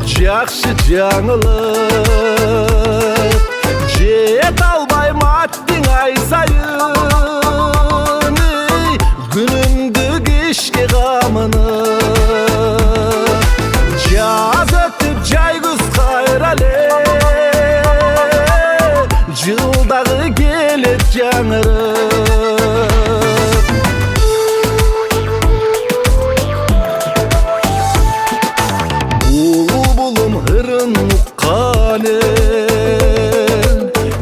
Жақшы жаңылық жет албайм аттың ай сайын, күнімді кешке қамыны жаз өтіп жай күз қайрале, жылдағы келет жаңырып. Бұлбұлым ырын ұққан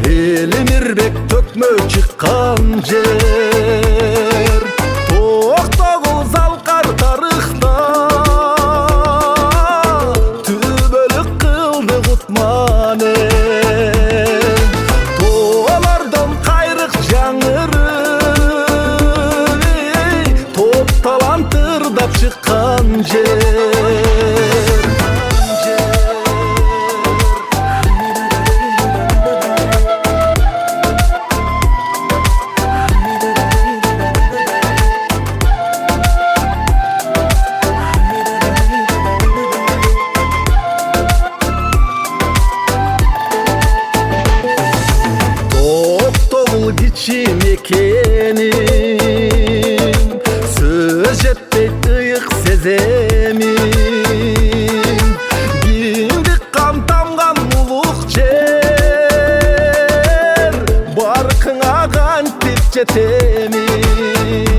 елімірбек төкмө шыққан жер, тоқтағыл залқар тарихта түбөлік қылды құтман толардан қайрық жаңырып, топ талантырдап шыққан жер. Кичим екенім, сөз жетпей тұйық сеземін, кеңдік қан тамған мұлық жер, барқыңа қантып жетемін.